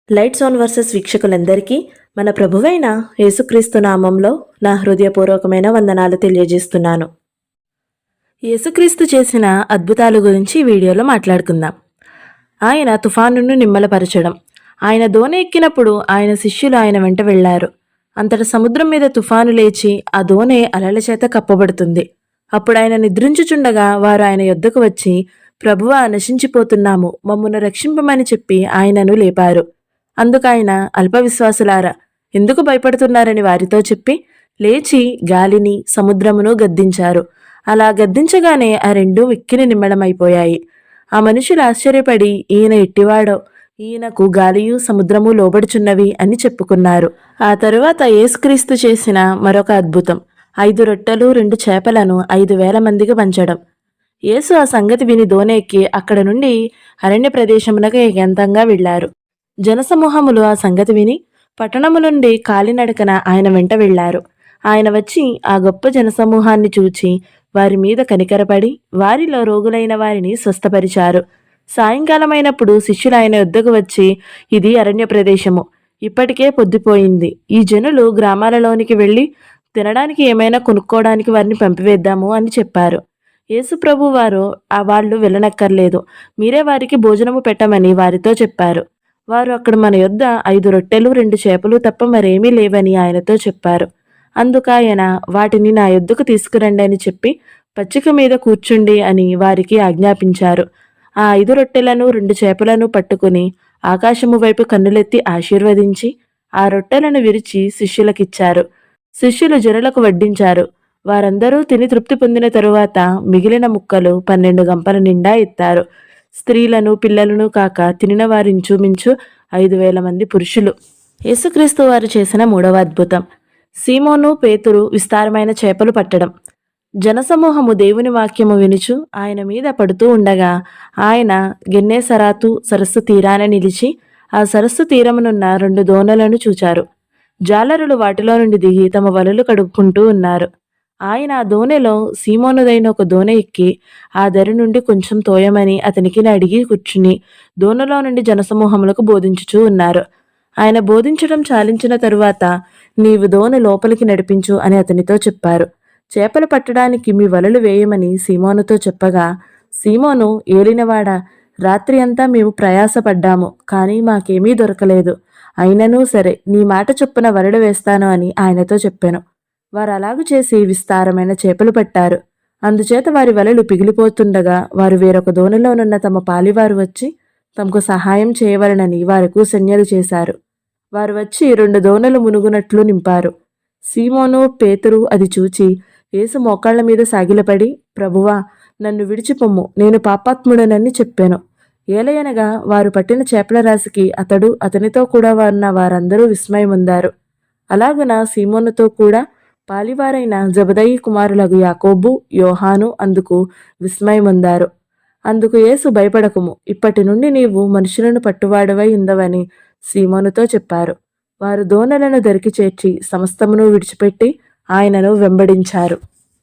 Lights on versus వీక్షకులందరికీ మన ప్రభువైన యేసుక్రీస్తు నామంలో నా హృదయపూర్వకమైన వందనాలు తెలియజేస్తున్నాను. యేసుక్రీస్తు చేసిన అద్భుతాల గురించి ఈ వీడియోలో మాట్లాడుకుందాం. ఆయన తుఫానును నిమ్మలపరచడం. ఆయన దోణి ఎక్కినప్పుడు ఆయన శిష్యులు ఆయన వెంట వెళ్లారు. అంతట సముద్రం మీద తుఫాను లేచి ఆ దోణి అలల చేత కప్పబడుతుంది. అప్పుడు ఆయన నిద్రించుచుండగా వారు ఆయన యొద్దకు వచ్చి, ప్రభువా, నశించిపోతున్నాము, మమ్మును రక్షింపమని చెప్పి ఆయనను లేపారు. అందుకాయన, అల్పవిశ్వాసులారా, ఎందుకు భయపడుతున్నారని వారితో చెప్పి లేచి గాలిని సముద్రమును గద్దించారు. అలా గద్దించగానే ఆ రెండూ మిక్కిలి నిమ్మళమైపోయాయి. ఆ మనుషులు ఆశ్చర్యపడి, ఈయన ఎట్టివాడో, ఈయనకు గాలియు సముద్రము లోబడుచున్నవి అని చెప్పుకున్నారు. ఆ తరువాత యేసుక్రీస్తు చేసిన మరొక అద్భుతం, 5 రొట్టెలు 2 చేపలను 5,000 మందికి పంచడం. యేసు ఆ సంగతి విని దోణి ఎక్కి అక్కడ నుండి అరణ్య ప్రదేశమునకు ఏకాంతంగా వెళ్లారు. జనసమూహములు ఆ సంగతి విని పట్టణము నుండి కాలినడకన ఆయన వెంట వెళ్లారు. ఆయన వచ్చి ఆ గొప్ప జనసమూహాన్ని చూచి వారి మీద కనికరపడి వారిలో రోగులైన వారిని స్వస్థపరిచారు. సాయంకాలమైనప్పుడు శిష్యులు ఆయన యొద్దకు వచ్చి, ఇది అరణ్య ప్రదేశము, ఇప్పటికే పొద్దుపోయింది. ఈ జనులు గ్రామాలలోనికి వెళ్ళి తినడానికి ఏమైనా కొనుక్కోవడానికి వారిని పంపివేద్దాము అని చెప్పారు. యేసు ప్రభు వారు వాళ్ళు వెళ్ళనక్కర్లేదు, మీరే వారికి భోజనము పెట్టమని వారితో చెప్పారు. వారు అక్కడ మన యొద్ద 5 రొట్టెలు 2 చేపలు తప్ప మరేమీ లేవని ఆయనతో చెప్పారు. అందుకాయన, వాటిని నా యొద్దకు తీసుకురండి అని చెప్పి పచ్చిక మీద కూర్చుండి అని వారికి ఆజ్ఞాపించారు. ఆ 5 రొట్టెలను 2 చేపలను పట్టుకుని ఆకాశము వైపు కన్నులెత్తి ఆశీర్వదించి ఆ రొట్టెలను విరిచి శిష్యులకిచ్చారు. శిష్యులు జనులకు వడ్డించారు. వారందరూ తిని తృప్తి పొందిన తరువాత మిగిలిన ముక్కలు 12 గంపల నిండా ఎత్తారు. స్త్రీలను పిల్లలను కాక తినిన వారు ఇంచుమించు 5,000 మంది పురుషులు. యేసుక్రీస్తు వారు చేసిన మూడవ అద్భుతం, సీమోను పేతురు విస్తారమైన చేపలు పట్టడం. జనసమూహము దేవుని వాక్యము వినుచు ఆయన మీద పడుతూ ఉండగా ఆయన గెన్నేసరాతు సరస్సు తీరాన నిలిచి ఆ సరస్సు తీరమునున్న 2 దోణలను చూచారు. జాలరులు వాటిలో నుండి దిగి తమ వలలు కడుక్కుంటూ ఉన్నారు. ఆయన ఆ దోణిలో సీమోనుదైన ఒక దోణి ఎక్కి ఆ దరి నుండి కొంచెం తోయమని అతనికి అడిగి కూర్చుని దోణిలో నుండి జనసమూహములకు బోధించుచూ ఉన్నారు. ఆయన బోధించడం చాలించిన తరువాత, నీవు దోణి లోపలికి నడిపించు అని అతనితో చెప్పారు. చేపలు పట్టడానికి మీ వలలు వేయమని సీమోనుతో చెప్పగా, సీమోను, ఏలినవాడా, రాత్రి అంతా మేము ప్రయాసపడ్డాము, కానీ మాకేమీ దొరకలేదు. అయిననూ సరే, నీ మాట చొప్పున వలలు వేస్తాను అని ఆయనతో చెప్పాను. వారు అలాగు చేసి విస్తారమైన చేపలు పట్టారు. అందుచేత వారి వలలు పిగిలిపోతుండగా వారు వేరొక దోణిలోనున్న తమ పాలివారు వచ్చి తమకు సహాయం చేయవలనని వారికి సంజ్ఞలు చేశారు. వారు వచ్చి 2 దోణలు మునుగునట్లు నింపారు. సీమోను పేతురు అది చూచి యేసు మోకాళ్ల మీద సాగిలపడి, ప్రభువా, నన్ను విడిచిపొమ్ము, నేను పాపాత్ముడనని చెప్పాను. ఏలయనగా వారు పట్టిన చేపల రాశికి అతడు అతనితో కూడా ఉన్న వారందరూ విస్మయముందారు. అలాగున సీమోనుతో కూడా పాలివారైన జబదయి కుమారులగు యాకోబు, యోహాను అందుకు విస్మయముందారు. అందుకు యేసు, భయపడకుము, ఇప్పటి నుండి నీవు మనుషులను పట్టువాడవై ఉందవని సీమోనుతో చెప్పారు. వారు దోణలను దరికి చేర్చి సమస్తమును విడిచిపెట్టి ఆయనను వెంబడించారు.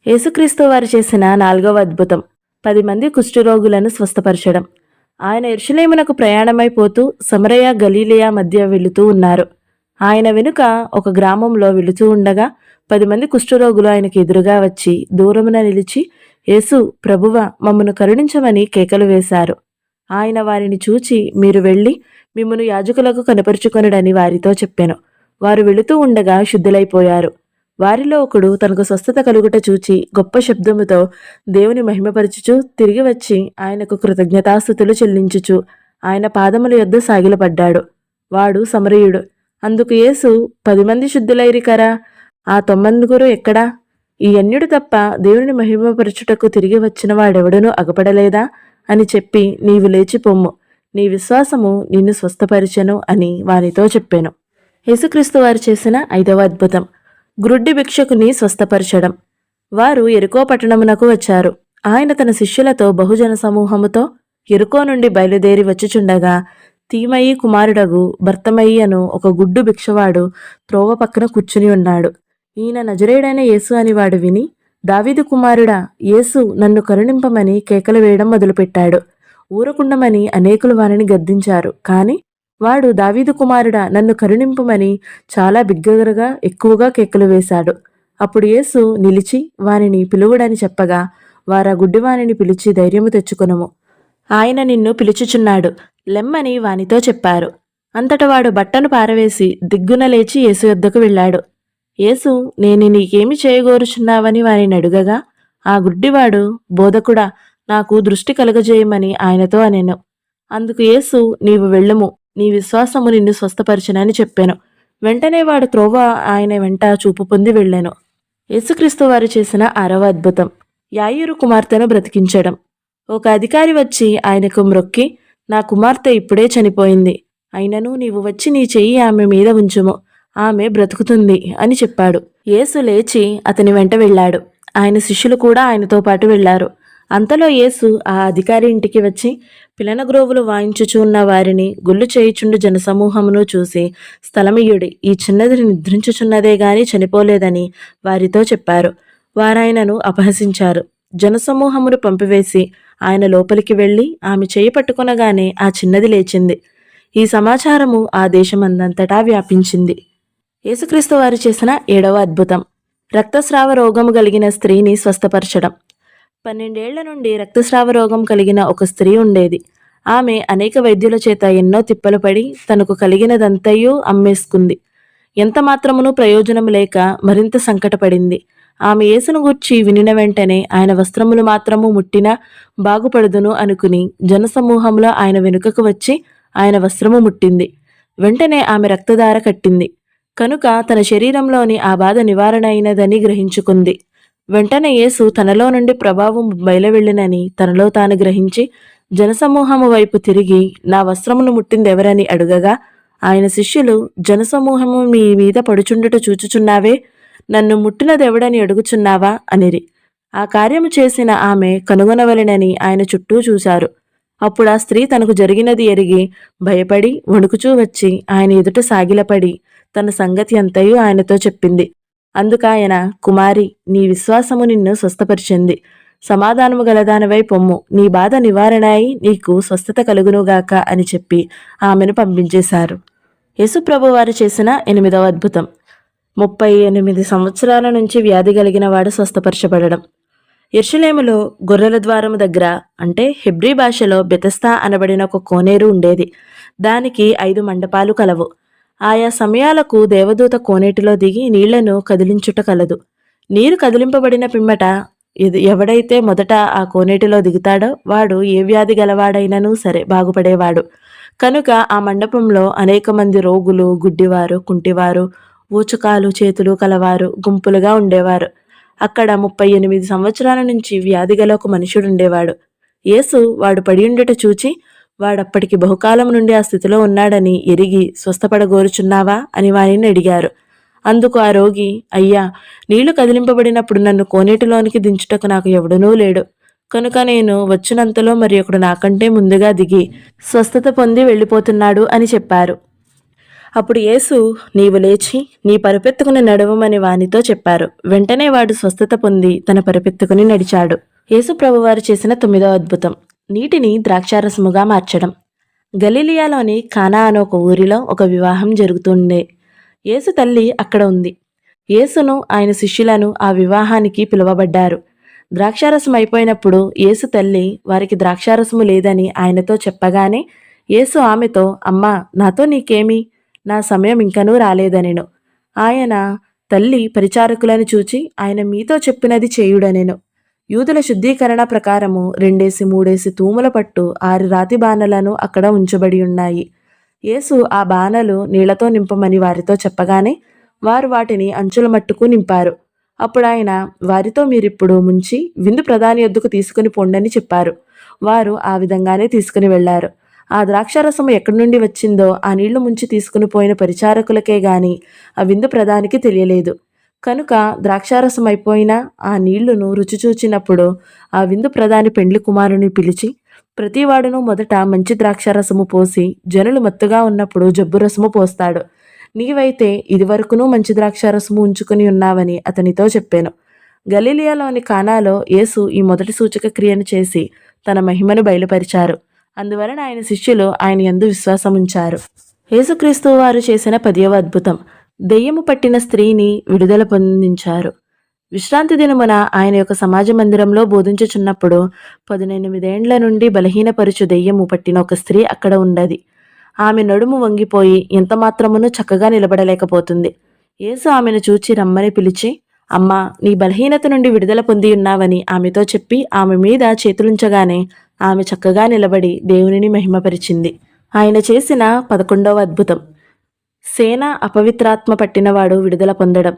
యేసుక్రీస్తు వారు చేసిన 4వ అద్భుతం, 10 మంది కుష్ఠరోగులను స్వస్థపరచడం. ఆయన యెరూషలేమునకు ప్రయాణమైపోతూ సమరయ గలిలయ మధ్య వెళుతూ ఉన్నారు. ఆయన వెనుక ఒక గ్రామంలో వెళుతూ ఉండగా 10 మంది కుష్ఠరోగులు ఆయనకు ఎదురుగా వచ్చి దూరమున నిలిచి, యేసు, ప్రభువ, మమ్మను కరుణించమని కేకలు వేశారు. ఆయన వారిని చూచి, మీరు వెళ్ళి మిమ్మును యాజకులకు కనపరుచుకొనుడని వారితో చెప్పెను. వారు వెళుతూ ఉండగా శుద్ధులైపోయారు. వారిలో ఒకడు తనకు స్వస్థత కలుగుట చూచి గొప్ప శబ్దముతో దేవుని మహిమపరచుచు తిరిగి వచ్చి ఆయనకు కృతజ్ఞతాస్తుతులు చెల్లించుచు ఆయన పాదముల యొద్ద సాగిలపడ్డాడు. వాడు సమరయుడు. అందుకు యేసు, 10 మంది శుద్ధులైరి కరా, ఆ 9 ఎక్కడా? ఈ అన్యుడు తప్ప దేవుని మహిమపరచుటకు తిరిగి వచ్చిన వాడెవడనూ అగపడలేదా అని చెప్పి, నీవు లేచి పొమ్ము, నీ విశ్వాసము నిన్ను స్వస్థపరిచెను అని వానితో చెప్పాను. యేసుక్రీస్తు వారు చేసిన 5వ అద్భుతం, గ్రుడ్డి భిక్షకుని స్వస్థపరచడం. వారు యెరికో పట్టణమునకు వచ్చారు. ఆయన తన శిష్యులతో బహుజన సమూహముతో యెరికో నుండి బయలుదేరి వచ్చుచుండగా తీమయి కుమారుడగు బర్తమయి అను ఒక గుడ్డు భిక్షవాడు త్రోవ పక్కన కూర్చుని ఉన్నాడు. ఈయన నజరేయుడైన యేసు అని వాడు విని, దావీదు కుమారుడా, యేసు, నన్ను కరుణింపమని కేకలు వేయడం మొదలుపెట్టాడు. ఊరకుండమని అనేకులు వారిని గద్దించారు. కాని వాడు దావీదు కుమారుడా నన్ను కరుణింపుమని చాలా బిగ్గరగా ఎక్కువగా కేకలు వేశాడు. అప్పుడు యేసు నిలిచి వానిని పిలువుడని చెప్పగా వారా గుడ్డివానిని పిలిచి ధైర్యము తెచ్చుకొనుము, ఆయన నిన్ను పిలుచుచున్నాడు, లెమ్మని వానితో చెప్పారు. అంతట వాడు బట్టను పారవేసి దిగ్గున లేచి యేసు యొద్దకు వెళ్ళాడు. యేసు నేను నీకేమి చేయగోరుచున్నావని వానిని అడుగగా ఆ గుడ్డివాడు బోధకుడా నాకు దృష్టి కలుగజేయమని ఆయనతో అనెను. అందుకు యేసు నీవు వెళ్ళుము, నీ విశ్వాసము నిన్ను స్వస్థపరచునని చెప్పెను. వెంటనే వాడు త్రోవ ఆయన వెంట చూపు పొంది వెళ్ళెను. యేసుక్రీస్తు వారు చేసిన 6వ అద్భుతం, యాయిరు కుమార్తెను బ్రతికించడం. ఒక అధికారి వచ్చి ఆయనకు మ్రొక్కి, నా కుమార్తె ఇప్పుడే చనిపోయింది, అయినను నీవు వచ్చి నీ చెయ్యి ఆమె మీద ఉంచుము, ఆమె బ్రతుకుతుంది అని చెప్పాడు. యేసు లేచి అతని వెంట వెళ్ళాడు. ఆయన శిష్యులు కూడా ఆయనతో పాటు వెళ్లారు. అంతలో యేసు ఆ అధికారి ఇంటికి వచ్చి పిలనగ్రోవులు వాయించుచున్న వారిని గుళ్ళు చేయుచుండు జనసమూహమును చూసి స్థలమియ్యుడి, ఈ చిన్నది నిద్రించుచున్నదే గాని చనిపోలేదని వారితో చెప్పారు. వారాయనను అపహసించారు. జనసమూహమును పంపివేసి ఆయన లోపలికి వెళ్ళి ఆమె చేయి పట్టుకొనగానే ఆ చిన్నది లేచింది. ఈ సమాచారము ఆ దేశమందంతటా వ్యాపించింది. యేసుక్రీస్తు వారు చేసిన 7వ అద్భుతం, రక్తస్రావ రోగము కలిగిన స్త్రీని స్వస్థపరచడం. 12 ఏళ్ల నుండి రక్తస్రావ రోగం కలిగిన ఒక స్త్రీ ఉండేది. ఆమె అనేక వైద్యుల చేత ఎన్నో తిప్పలు పడి తనకు కలిగినదంతయూ అమ్మేసుకుంది. ఎంత మాత్రమును ప్రయోజనం లేక మరింత సంకటపడింది. ఆమె యేసును గూర్చి వినిన వెంటనే ఆయన వస్త్రములు మాత్రము ముట్టినా బాగుపడుదును అనుకుని జనసమూహంలో ఆయన వెనుకకు వచ్చి ఆయన వస్త్రము ముట్టింది. వెంటనే ఆమె రక్తధార కట్టింది కనుక తన శరీరంలోని ఆ బాధ నివారణ అయినదని గ్రహించుకుంది. వెంటనే యేసు తనలో నుండి ప్రభావం బయలువెళ్ళినని తనలో తాను గ్రహించి జనసమూహము వైపు తిరిగి నా వస్త్రమును ముట్టిందెవరని అడుగగా ఆయన శిష్యులు జనసమూహము మీ మీద పడుచుండుట చూచుచున్నావే, నన్ను ముట్టినదెవడని అడుగుచున్నావా అనిరి. ఆ కార్యము చేసిన ఆమె కనుగొనవలెనని ఆయన చుట్టూ చూశారు. అప్పుడు ఆ స్త్రీ తనకు జరిగినది ఎరిగి భయపడి వణుకుచూ వచ్చి ఆయన ఎదుట సాగిలపడి తన సంగతి అంతయు ఆయనతో చెప్పింది. అందుకాయన, కుమారి, నీ విశ్వాసము నిన్ను స్వస్థపరిచింది, సమాధానము గలదానవై పొమ్ము, నీ బాధ నివారణ అయి నీకు స్వస్థత కలుగునుగాక అని చెప్పి ఆమెను పంపించేశారు. యేసుప్రభు వారు చేసిన 8వ అద్భుతం, 38 సంవత్సరాల నుంచి వ్యాధి కలిగిన వాడు స్వస్థపరచబడడం. యెరూషలేములో గొర్రెల ద్వారము దగ్గర, అంటే హెబ్రీ భాషలో బెతెస్దా అనబడిన ఒక కోనేరు ఉండేది. దానికి 5 మండపాలు కలవు. ఆయా సమయాలకు దేవదూత కోనేటిలో దిగి నీళ్లను కదిలించుట కలదు. నీరు కదిలింపబడిన పిమ్మట ఎవడైతే మొదట ఆ కోనేటిలో దిగుతాడో వాడు ఏ వ్యాధి గలవాడైనను సరే బాగుపడేవాడు. కనుక ఆ మండపంలో అనేక మంది రోగులు, గుడ్డివారు, కుంటివారు, ఊచకాలు చేతులు కలవారు గుంపులుగా ఉండేవారు. అక్కడ 38 సంవత్సరాల నుంచి వ్యాధి గల ఒక మనుషుడుండేవాడు. యేసు వాడు పడియుండుట చూచి వాడప్పటికి బహుకాలం నుండి ఆ స్థితిలో ఉన్నాడని ఎరిగి స్వస్థపడగోరుచున్నావా అని వారిని అడిగారు. అందుకు ఆ రోగి, అయ్యా, నీళ్లు కదిలింపబడినప్పుడు నన్ను కోనేటిలోనికి దించుటకు నాకు ఎవడనూ లేడు, కనుక నేను వచ్చినంతలో మరి ఒకడు నాకంటే ముందుగా దిగి స్వస్థత పొంది వెళ్ళిపోతున్నాడు అని చెప్పారు. అప్పుడు యేసు, నీవు లేచి నీ పరుపెత్తుకుని నడవమని వానితో చెప్పారు. వెంటనే వాడు స్వస్థత పొంది తన పరుపెత్తుకుని నడిచాడు. యేసు ప్రభువారు చేసిన 9వ అద్భుతం, నీటిని ద్రాక్షారసముగా మార్చడం. గలిలియాలోని కానా అనే ఒక ఊరిలో ఒక వివాహం జరుగుతుండే. యేసు తల్లి అక్కడ ఉంది. యేసును ఆయన శిష్యులను ఆ వివాహానికి పిలువబడ్డారు. ద్రాక్షారసం అయిపోయినప్పుడు యేసు తల్లి వారికి ద్రాక్షారసము లేదని ఆయనతో చెప్పగానే యేసు ఆమెతో, అమ్మా, నాతో నీకేమి, నా సమయం ఇంకనూ రాలేదనెను. ఆయన తల్లి పరిచారకులను చూచి ఆయన మీతో చెప్పినది చేయుడనెను. యూదుల శుద్ధీకరణ ప్రకారము 2-3 తూముల పట్టు 6 రాతి బాణలను అక్కడ ఉంచబడి ఉన్నాయి. యేసు ఆ బాణలు నీళ్లతో నింపమని వారితో చెప్పగానే వారు వాటిని అంచుల మట్టుకు నింపారు. అప్పుడు ఆయన వారితో, మీరిప్పుడు ముంచి విందు ప్రధాని యొద్దకు తీసుకుని పొండని చెప్పారు. వారు ఆ విధంగానే తీసుకుని వెళ్లారు. ఆ ద్రాక్షారసము ఎక్కడి నుండి వచ్చిందో ఆ నీళ్లు ముంచి తీసుకుని పోయిన పరిచారకులకే గాని ఆ విందు ప్రధానికి తెలియలేదు. కనుక ద్రాక్షారసం అయిపోయినా ఆ నీళ్లును రుచి చూచినప్పుడు ఆ విందు ప్రధాని పెండ్లి కుమారుని పిలిచి, ప్రతివాడును మొదట మంచి ద్రాక్షారసము పోసి జనులు మత్తుగా ఉన్నప్పుడు జబ్బు రసము పోస్తాడు. నీవైతే ఇదివరకును మంచి ద్రాక్షారసము ఉంచుకుని ఉన్నావని అతనితో చెప్పాను. గలిలియాలోని కానాలో యేసు ఈ మొదటి సూచక క్రియను చేసి తన మహిమను బయలుపరిచారు. అందువలన ఆయన శిష్యులు ఆయన యందు విశ్వాసముంచారు. యేసుక్రీస్తు వారు చేసిన 10వ అద్భుతం. దెయ్యము పట్టిన స్త్రీని విడుదల పొందించారు. విశ్రాంతి దినమున ఆయన యొక్క సమాజ మందిరంలో బోధించుచున్నప్పుడు 18 ఏండ్ల నుండి బలహీనపరుచు దెయ్యము పట్టిన ఒక స్త్రీ అక్కడ ఉన్నది. ఆమె నడుము వంగిపోయి ఎంతమాత్రమును చక్కగా నిలబడలేకపోతుంది. యేసు ఆమెను చూచి రమ్మని పిలిచి, అమ్మా, నీ బలహీనత నుండి విడుదల పొంది ఉన్నావని ఆమెతో చెప్పి ఆమె మీద చేతులుంచగానే ఆమె చక్కగా నిలబడి దేవునిని మహిమపరిచింది. ఆయన చేసిన 11వ అద్భుతం. సేన అపవిత్రాత్మ పట్టినవాడు విడుదల పొందడం.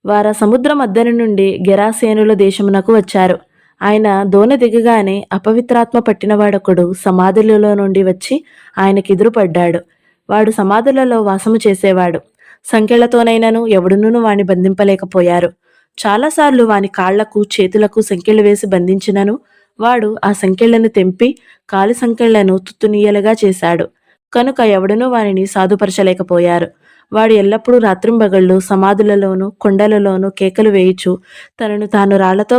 వార సముద్రం మధ్యన నుండి గెరాసేనుల దేశమునకు వచ్చారు. ఆయన దోణ దిగగానే అపవిత్రాత్మ పట్టినవాడొకడు సమాధులలో నుండి వచ్చి ఆయనకెదురుపడ్డాడు. వాడు సమాధులలో వాసము చేసేవాడు. సంకెళ్లతోనైనను ఎవడునూ వాని బంధింపలేకపోయారు. చాలాసార్లు వాని కాళ్లకు చేతులకు సంకెళ్ళు వేసి బంధించినను వాడు ఆ సంకెళ్లను తెంపి కాలి సంకెళ్లను తుత్తునీయలుగా చేశాడు. కనుక ఎవడనూ వానిని సాధుపరచలేకపోయారు. వాడు ఎల్లప్పుడూ రాత్రింబగళ్ళు సమాధులలోనూ కొండలలోనూ కేకలు వేయుచు తనను తాను రాళ్లతో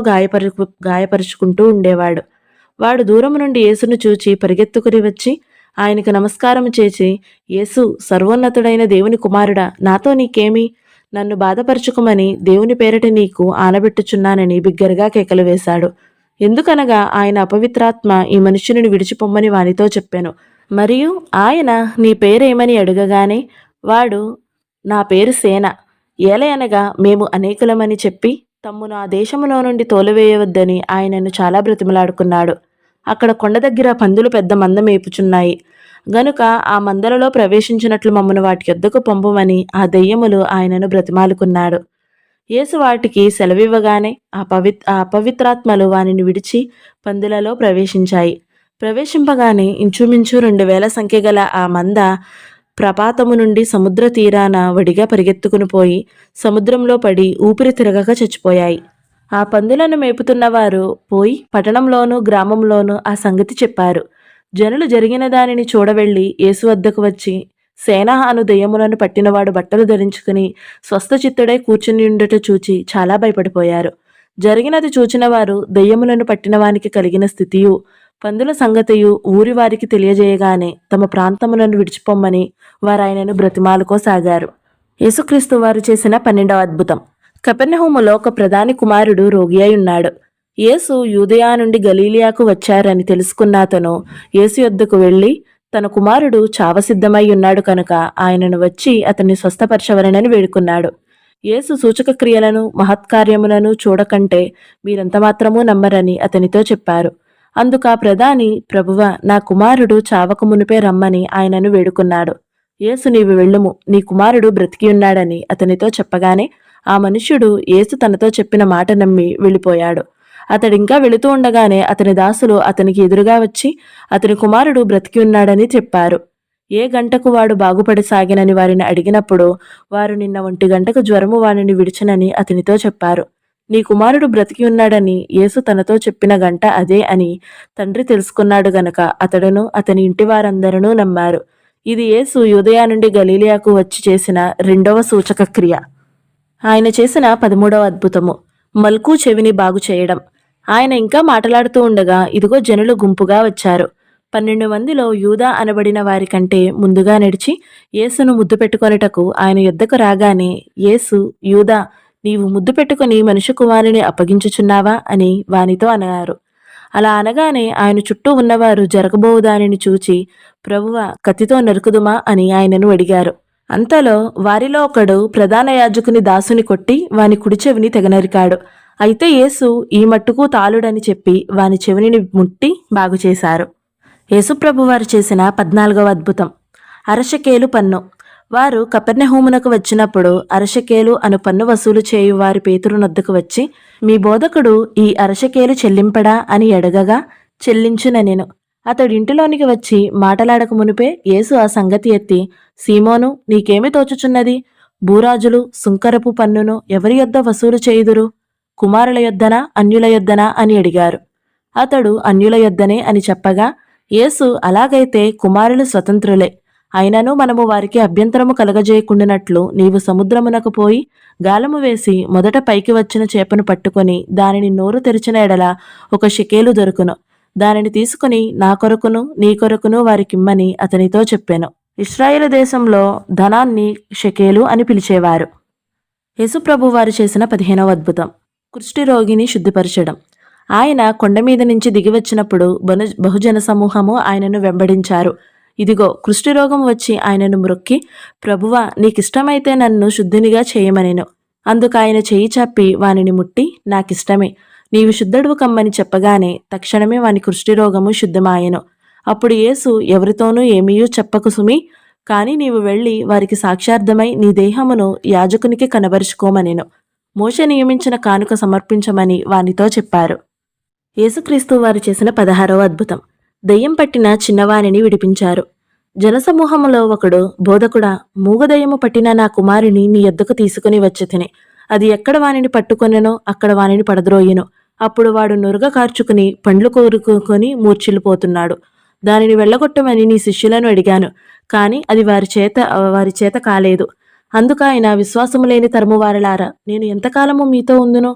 గాయపరుచుకుంటూ ఉండేవాడు. వాడు దూరము నుండి యేసును చూచి పరిగెత్తుకుని వచ్చి ఆయనకు నమస్కారం చేసి, యేసు, సర్వోన్నతుడైన దేవుని కుమారుడా, నాతో నీకేమి? నన్ను బాధపరచుకుమని దేవుని పేరట నీకు ఆనబెట్టుచున్నానని బిగ్గరగా కేకలు వేశాడు. ఎందుకనగా ఆయన అపవిత్రాత్మ ఈ మనుష్యుని విడిచిపొమ్మని వానితో చెప్పాను. మరియు ఆయన నీ పేరేమని అడగగానే వాడు, నా పేరు సేన, ఏలయనగా మేము అనేకులమని చెప్పి తమ్మును ఆ దేశములో నుండి తోలివేయవద్దని ఆయనను చాలా బ్రతిమలాడుకున్నాడు. అక్కడ కొండ దగ్గర పందులు పెద్ద మంద మేపుచున్నాయి గనుక ఆ మందలలో ప్రవేశించినట్లు మమ్మను వాటి యొద్దకు పంపమని ఆ దెయ్యములు ఆయనను బ్రతిమాలుకున్నాడు. యేసు వాటికి సెలవివ్వగానే ఆ అపవిత్రాత్మలు వానిని విడిచి పందులలో ప్రవేశించాయి. ప్రవేశింపగానే ఇంచుమించు 2000 సంఖ్య గల ఆ మంద ప్రపాతము నుండి సముద్ర తీరాన వడిగా పరిగెత్తుకుని పోయి సముద్రంలో పడి ఊపిరి తిరగక చచ్చిపోయాయి. ఆ పందులను మేపుతున్నవారు పోయి పట్టణంలోనూ గ్రామంలోనూ ఆ సంగతి చెప్పారు. జనులు జరిగిన దానిని చూడవెళ్లి యేసు వద్దకు వచ్చి, సేన అను దెయ్యములను పట్టినవాడు బట్టలు ధరించుకుని స్వస్థచిత్తుడై కూర్చుని ఉండట చూచి చాలా భయపడిపోయారు. జరిగినది చూచిన వారు దెయ్యములను పట్టిన వానికి కలిగిన స్థితియు పందుల సంగతియు ఊరి వారికి తెలియజేయగానే తమ ప్రాంతములను విడిచిపోమ్మని వారాయనను బ్రతిమాలుకోసాగారు. యేసుక్రీస్తు వారు చేసిన 12వ అద్భుతం. కపెర్నహూములో ఒక ప్రధాని కుమారుడు రోగి అయి ఉన్నాడు. యేసు యూదయా నుండి గలీలియాకు వచ్చారని తెలుసుకున్న అతను యేసు యొద్దకు వెళ్ళి, తన కుమారుడు చావసిద్ధమై ఉన్నాడు కనుక ఆయనను వచ్చి అతన్ని స్వస్థపరచవలనని వేడుకున్నాడు. యేసు సూచక క్రియలను మహత్కార్యములను చూడకంటే మీరెంత మాత్రమూ నమ్మరని అతనితో చెప్పారు. అందుకు ఆ ప్రధాని, ప్రభువా, నా కుమారుడు చావక మునిపే రమ్మని ఆయనను వేడుకున్నాడు. యేసు, నీవు వెళ్ళుము, నీ కుమారుడు బ్రతికియున్నాడని అతనితో చెప్పగానే ఆ మనుష్యుడు యేసు తనతో చెప్పిన మాట నమ్మి వెళ్ళిపోయాడు. అతడింకా వెళుతూ ఉండగానే అతని దాసులు అతనికి ఎదురుగా వచ్చి అతని కుమారుడు బ్రతికి ఉన్నాడని చెప్పారు. ఏ గంటకు వాడు బాగుపడసాగినని వారిని అడిగినప్పుడు వారు, నిన్న 1 గంటకు జ్వరము వానిని విడిచినని అతనితో చెప్పారు. నీ కుమారుడు బ్రతికి ఉన్నాడని యేసు తనతో చెప్పిన గంట అదే అని తండ్రి తెలుసుకున్నాడు గనక అతడును అతని ఇంటి వారందరూ నమ్మారు. ఇది యేసు యూదయా నుండి గలీలియాకు వచ్చి చేసిన 2వ సూచక క్రియ. ఆయన చేసిన 13వ అద్భుతము. మల్కు చెవిని బాగు చేయడం. ఆయన ఇంకా మాట్లాడుతూ ఉండగా ఇదిగో జనులు గుంపుగా వచ్చారు. 12 మందిలో యూదా అనబడిన వారి కంటే ముందుగా నడిచి యేసును ముద్దు పెట్టుకొనుటకు ఆయన యొద్దకు రాగానే, యేసు, యూదా, నీవు ముద్దు పెట్టుకుని మనుష్య కుమారుని అప్పగించుచున్నావా అని వానితో అన్నారు. అలా అనగానే ఆయన చుట్టూ ఉన్నవారు జరగబోవు దానిని చూచి, ప్రభువా, కత్తితో నరుకుదుమా అని ఆయనను అడిగారు. అంతలో వారిలో ఒకడు ప్రధాన యాజకుని దాసుని కొట్టి వాని కుడి చెవిని తెగనరికాడు. అయితే యేసు ఈ మట్టుకు తాలుడని చెప్పి వాని చెవిని ముట్టి బాగుచేశారు. యేసుప్రభు వారు చేసిన 14వ అద్భుతం. అరశకేలు పన్ను. వారు కపెర్నహూమునకు వచ్చినప్పుడు అరశకేలు అను పన్ను వసూలు చేయు వారి పేతురునొద్దకు వచ్చి, మీ బోధకుడు ఈ అరశకేలు చెల్లింపడా అని అడగగా, చెల్లించుననెను. అతడు ఇంటిలోనికి వచ్చి మాటలాడక మునిపే యేసు ఆ సంగతి ఎత్తి, సీమోను, నీకేమి తోచుచున్నది? భూరాజులు సుంకరపు పన్నును ఎవరి యొద్ద వసూలు చేయుదురు? కుమారుల యొద్దనా అన్యుల యొద్దనా అని అడిగారు. అతడు అన్యుల యొద్దనే అని చెప్పగా, యేసు, అలాగైతే కుమారులు స్వతంత్రులే. అయినను మనము వారికి అభ్యంతరము కలగజేయకుండానట్లు నీవు సముద్రమునకు పోయి గాలము వేసి మొదట పైకి వచ్చిన చేపను పట్టుకొని దానిని నోరు తెరిచిన ఎడల 1 షెకేలు దొరుకును. దానిని తీసుకుని నా కొరకును నీ కొరకును వారికిమ్మని అతనితో చెప్పాను. ఇశ్రాయేలు దేశంలో ధనాన్ని షెకేలు అని పిలిచేవారు. యేసుప్రభు వారు చేసిన 15వ అద్భుతం, కుష్టి రోగిని శుద్ధిపరచడం. ఆయన కొండ మీద నుంచి దిగివచ్చినప్పుడు బహుజన సమూహము ఆయనను వెంబడించారు. ఇదిగో కుష్ఠరోగం వచ్చి ఆయనను మ్రొక్కి, ప్రభువా, నీకిష్టమైతే నన్ను శుద్ధినిగా చేయమనెను. అందుకు ఆయన చేయి చాపి వానిని ముట్టి, నాకిష్టమే, నీవు శుద్ధుడవు కమ్మని చెప్పగానే తక్షణమే వాని కుష్ఠరోగము శుద్ధమాయెను. అప్పుడు యేసు, ఎవరితోనూ ఏమీయూ చెప్పకు సుమి, కాని నీవు వెళ్ళి వారికి సాక్ష్యార్థమై నీ దేహమును యాజకునికి కనబరుచుకోమనెను. మోషే నియమించిన కానుక సమర్పించమని వానితో చెప్పారు. యేసుక్రీస్తు వారు చేసిన 16వ అద్భుతం, దెయ్యం పట్టిన చిన్నవానిని విడిపించారు. జనసమూహములో ఒకడు, బోధకుడా, మూగదయ్యము పట్టిన నా కుమారుని నీ యొద్దకు తీసుకుని వచ్చి తిని, అది ఎక్కడ వానిని పట్టుకొనెనో అక్కడ వానిని పడద్రోయెను. అప్పుడు వాడు నురగ కార్చుకుని పండ్లు కోరుకొని మూర్ఛిల్లిపోతున్నాడు. దానిని వెళ్ళగొట్టమని నీ శిష్యులను అడిగాను, కాని అది వారి చేత కాలేదు. అందుకాయన, విశ్వాసము లేని తరము వారలారా, నేను ఎంతకాలము మీతో ఉందును?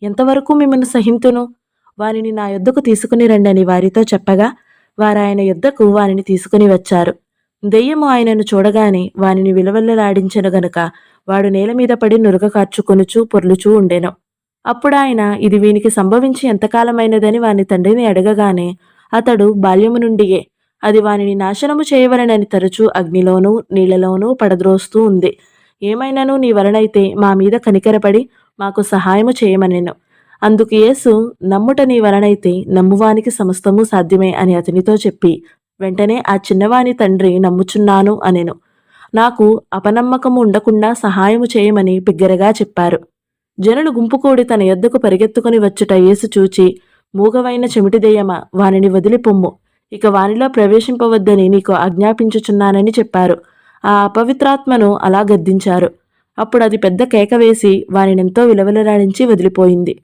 ఎంతవరకు మిమ్మల్ని సహింతును? వానిని నా యొద్దకు తీసుకుని రండని వారితో చెప్పగా, వారాయన యొద్దకు వానిని తీసుకుని వచ్చారు. దెయ్యము ఆయనను చూడగానే వానిని విలవెల్లలాడించెను గనుక వాడు నేల మీద పడి నురగ కార్చుకొనుచూ పొర్లుచూ ఉండెను. అప్పుడాయన, ఇది వీనికి సంభవించి ఎంతకాలమైనదని వాని తండ్రిని అడగగానే, అతడు, బాల్యము నుండియే, అది వానిని నాశనము చేయవలనని తరచూ అగ్నిలోనూ నీళ్లలోనూ పడద్రోస్తూ ఉంది. ఏమైనను నీ వలనైతే మా మీద కనికరపడి మాకు సహాయము చేయమనెను. అందుకు యేసు, నమ్ముట నీ వలనైతే నమ్మువానికి సమస్తము సాధ్యమే అని అతనితో చెప్పి, వెంటనే ఆ చిన్నవాని తండ్రి నమ్ముచున్నాను అనెను. నాకు అపనమ్మకము ఉండకుండా సహాయము చేయమని బిగ్గరగా చెప్పారు. జనులు గుంపుకూడి తన యొద్దకు పరిగెత్తుకుని వచ్చుట యేసు చూచి, మూగవైన చెమిటి దెయ్యమా, వానిని వదిలిపొమ్ము, ఇక వానిలో ప్రవేశింపవద్దని నీకు ఆజ్ఞాపించుచున్నానని చెప్పారు. ఆ అపవిత్రాత్మను అలా గద్దించారు. అప్పుడు అది పెద్ద కేక వేసి వానినెంతో విలవిలలాడించి వదిలిపోయింది.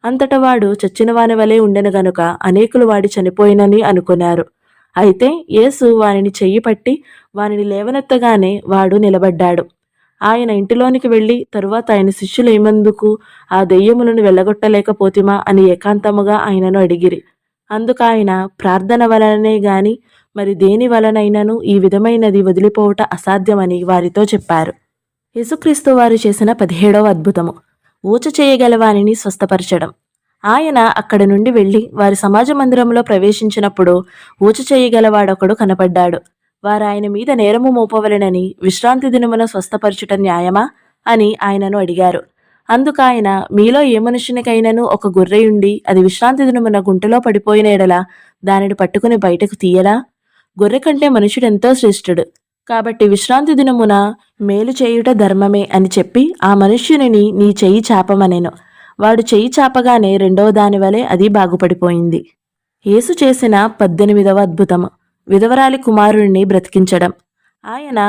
అంతట వాడు చచ్చిన వాని వలె ఉండెను గనుక అనేకులు వాడి చనిపోయినని అనుకున్నారు. అయితే యేసు వానిని చెయ్యి పట్టి వానిని లేవనెత్తగానే వాడు నిలబడ్డాడు. ఆయన ఇంటిలోనికి వెళ్లి తరువాత ఆయన శిష్యులు ఏమందుకు ఆ దెయ్యములను వెళ్ళగొట్టలేకపోతిమా అని ఏకాంతముగా ఆయనను అడిగిరి. అందుకాయన, ప్రార్థన వలననే గాని మరి దేని వలనైనను ఈ విధమైనది వదిలిపోవుట అసాధ్యమని వారితో చెప్పారు. యేసుక్రీస్తు వారు చేసిన 17వ అద్భుతము, ఊచ చేయగలవానిని స్వస్థపరచడం. ఆయన అక్కడి నుండి వెళ్లి వారి సమాజ మందిరంలో ప్రవేశించినప్పుడు ఊచ చేయగలవాడొకడు కనపడ్డాడు. వారాయన మీద నేరము మోపవలెనని, విశ్రాంతి దినమున స్వస్థపరచుట న్యాయమా అని ఆయనను అడిగారు. అందుకాయన, మీలో ఏ మనుషునికైనను ఒక గొర్రెయుండి అది విశ్రాంతి దినమున గుంటలో పడిపోయిన ఎడల దానిని పట్టుకుని బయటకు తీయలా? గొర్రె కంటే మనుషుడెంతో శ్రేష్ఠుడు. కాబట్టి విశ్రాంతి దినమున మేలు చేయుట ధర్మమే అని చెప్పి ఆ మనుష్యుని నీ చెయ్యి చాపమనెను. వాడు చెయ్యి చాపగానే రెండవ దాని వలె అది బాగుపడిపోయింది. యేసు చేసిన 18వ అద్భుతము, విధవరాలి కుమారుణ్ణి బ్రతికించడం. ఆయన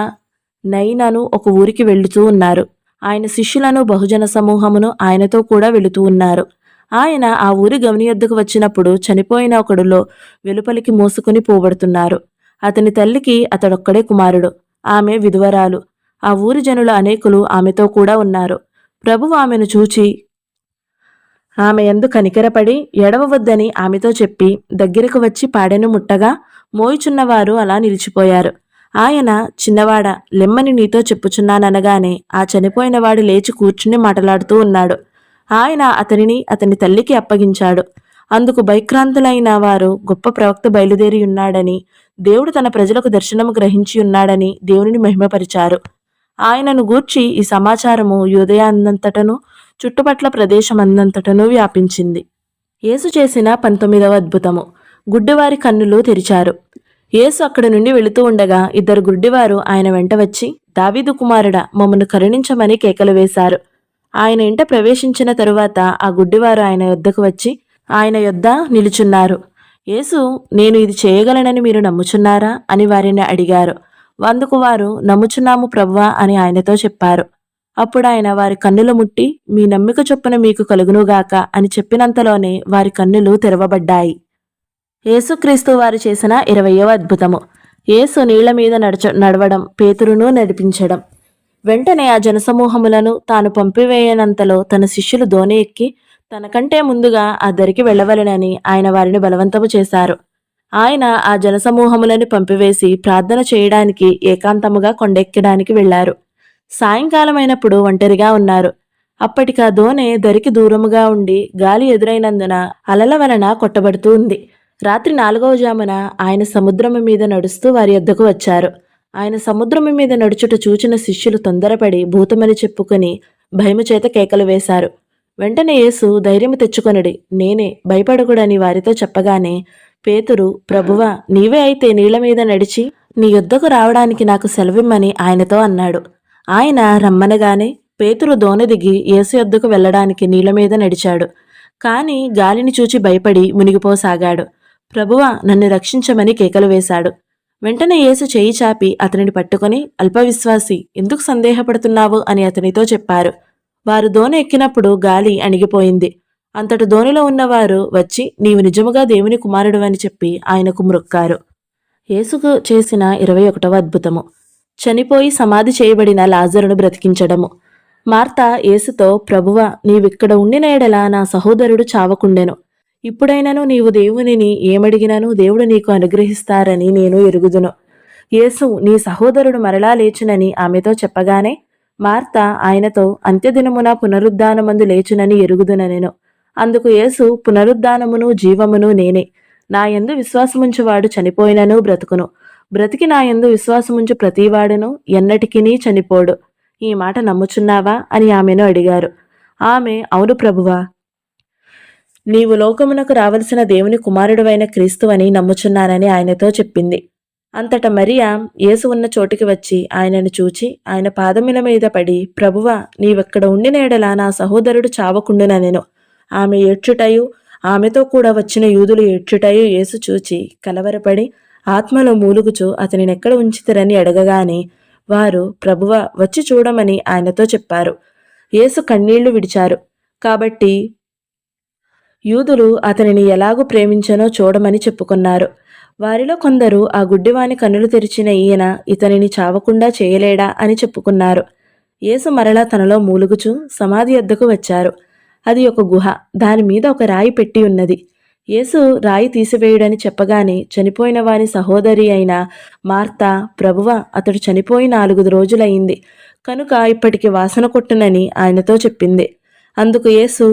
నైనను ఒక ఊరికి వెళుతూ ఉన్నారు. ఆయన శిష్యులను బహుజన సమూహమును ఆయనతో కూడా వెళుతూ ఉన్నారు. ఆయన ఆ ఊరి గవిని యొద్దకు వచ్చినప్పుడు చనిపోయిన ఒకడులో వెలుపలికి మోసుకుని పోబడుతున్నారు. అతని తల్లికి అతడొక్కడే కుమారుడు. ఆమె విధవరాలు. ఆ ఊరి జనులు అనేకులు ఆమెతో కూడా ఉన్నారు. ప్రభువు ఆమెను చూచి ఆమె యందు కనికరపడి ఎడవవద్దని ఆమెతో చెప్పి దగ్గరకు వచ్చి పాడెను ముట్టగా మోయుచున్నవారు అలా నిలిచిపోయారు. ఆయన, చిన్నవాడా, లెమ్మని నీతో చెప్పుచున్నాననగానే ఆ చనిపోయినవాడు లేచి కూర్చుని మాట్లాడుతూ ఉన్నాడు. ఆయన అతనిని అతని తల్లికి అప్పగించాడు. అందుకు భయక్రాంతులైన వారు గొప్ప ప్రవక్త బయలుదేరి ఉన్నాడని, దేవుడు తన ప్రజలకు దర్శనము గ్రహించి ఉన్నాడని దేవునిని మహిమపరిచారు. ఆయనను గూర్చి ఈ సమాచారము యూదయానంతటను చుట్టుపట్ల ప్రదేశమందంతటను వ్యాపించింది. యేసు చేసిన 19వ అద్భుతము, గుడ్డివారి కన్నులు తెరిచారు. యేసు అక్కడి నుండి వెళుతూ ఉండగా ఇద్దరు గుడ్డివారు ఆయన వెంట వచ్చి, దావీదు కుమారుడా, మమ్మను కరుణించమని కేకలు వేశారు. ఆయన ఇంట ప్రవేశించిన తరువాత ఆ గుడ్డివారు ఆయన యొద్దకు వచ్చి ఆయన యొద్ద నిలుచున్నారు. యేసు, నేను ఇది చేయగలనని మీరు నమ్ముచున్నారా అని వారిని అడిగారు. అందుకు వారు, నమ్ముచున్నాము ప్రభువా అని ఆయనతో చెప్పారు. అప్పుడు ఆయన వారి కన్నులు ముట్టి, మీ నమ్మిక చొప్పున మీకు కలుగునుగాక అని చెప్పినంతలోనే వారి కన్నులు తెరవబడ్డాయి. యేసుక్రీస్తు వారు చేసిన 20వ అద్భుతము, యేసు నీళ్ల మీద నడవడం, పేతురును నడిపించడం. వెంటనే ఆ జనసమూహములను తాను పంపివేయనంతలో తన శిష్యులు దోణి ఎక్కి తనకంటే ముందుగా ఆ దరికి వెళ్ళవలెనని ఆయన వారిని బలవంతము చేశారు. ఆయన ఆ జనసమూహములను పంపివేసి ప్రార్థన చేయడానికి ఏకాంతముగా కొండెక్కడానికి వెళ్లారు. సాయంకాలమైనప్పుడు ఒంటరిగా ఉన్నారు. అప్పటికా దోణె దరికి దూరముగా ఉండి గాలి ఎదురైనందున అలల వలన కొట్టబడుతూ ఉంది. రాత్రి 4వ జామున ఆయన సముద్రము మీద నడుస్తూ వారి యొద్దకు వచ్చారు. ఆయన సముద్రము మీద నడుచుట చూచిన శిష్యులు తొందరపడి భూతమని చెప్పుకొని భయము చేత కేకలు వేశారు. వెంటనే యేసు ధైర్యము తెచ్చుకొనుడి, నేనే, భయపడకుడని వారితో చెప్పగానే పేతురు, ప్రభువా, నీవే అయితే నీళ్ల మీద నడిచి నీ యొద్దకు రావడానికి నాకు సెలవిమ్మని ఆయనతో అన్నాడు. ఆయన రమ్మనగానే పేతురు దోణి దిగి యేసు యొద్దకు వెళ్లడానికి నీళ్ల మీద నడిచాడు. కాని గాలిని చూచి భయపడి మునిగిపోసాగాడు. ప్రభువా, నన్ను రక్షించమని కేకలు వేశాడు. వెంటనే యేసు చేయి చాపి అతనిని పట్టుకుని, అల్పవిశ్వాసి, ఎందుకు సందేహపడుతున్నావు అని అతనితో చెప్పారు. వారు దోణి ఎక్కినప్పుడు గాలి అణిగిపోయింది. అంతటి దోణిలో ఉన్నవారు వచ్చి, నీవు నిజముగా దేవుని కుమారుడు అని చెప్పి ఆయనకు మ్రొక్కారు. యేసుకు చేసిన 21వ అద్భుతము. చనిపోయి సమాధి చేయబడిన లాజరును బ్రతికించడము. మార్త యేసుతో, ప్రభువా, నీవిక్కడ ఉండిన ఎడల నా సహోదరుడు చావకుండెను. ఇప్పుడైనను నీవు దేవునిని ఏమడిగినను దేవుడు నీకు అనుగ్రహిస్తారని నేను ఎరుగుదును. యేసు, నీ సహోదరుడు మరలా లేచునని ఆమెతో చెప్పగానే మార్త ఆయనతో, అంత్యదినమున పునరుద్ధానమందు లేచునని ఎరుగుదుననెను. అందుకు యేసు, పునరుద్ధానమును జీవమును నేనే. నా యందు విశ్వాసముంచువాడు చనిపోయినను బ్రతుకును. బ్రతికి నా యందు విశ్వాసముంచు ప్రతివాడును ఎన్నటికినీ చనిపోడు. ఈ మాట నమ్ముచున్నావా అని ఆమెను అడిగారు. ఆమె, అవును ప్రభువా, నీవు లోకమునకు రావలసిన దేవుని కుమారుడువైన క్రీస్తు అని నమ్ముచున్నానని ఆయనతో చెప్పింది. అంతట మరియా యేసు ఉన్న చోటికి వచ్చి ఆయనను చూచి ఆయన పాదముల మీద పడి, ప్రభువా, నీవెక్కడ ఉండిన ఎడల నా సహోదరుడు చావకుండుననెను. ఆమె ఏడ్చుటయు ఆమెతో కూడా వచ్చిన యూదులు ఏడ్చుటయు యేసు చూచి కలవరపడి ఆత్మలో మూలుగుచు అతనినెక్కడ ఉంచితిరని అడగగానే వారు, ప్రభువా, వచ్చి చూడమని ఆయనతో చెప్పారు. యేసు కన్నీళ్లు విడిచారు. కాబట్టి యూదులు అతనిని ఎలాగూ ప్రేమించనో చూడమని చెప్పుకున్నారు. వారిలో కొందరు ఆ గుడ్డివాని కన్నులు తెరిచిన ఈయన ఇతనిని చావకుండా చేయలేడా అని చెప్పుకున్నారు. యేసు మరలా తనలో మూలుగుచూ సమాధి యొద్దకు వచ్చారు. అది ఒక గుహ. దానిమీద ఒక రాయి పెట్టి ఉన్నది. యేసు రాయి తీసివేయుడని చెప్పగానే చనిపోయిన వాని సహోదరి అయిన మార్త, ప్రభువా, అతడు చనిపోయి 4 రోజులయింది కనుక ఇప్పటికి వాసన కొట్టునని ఆయనతో చెప్పింది. అందుకు యేసు,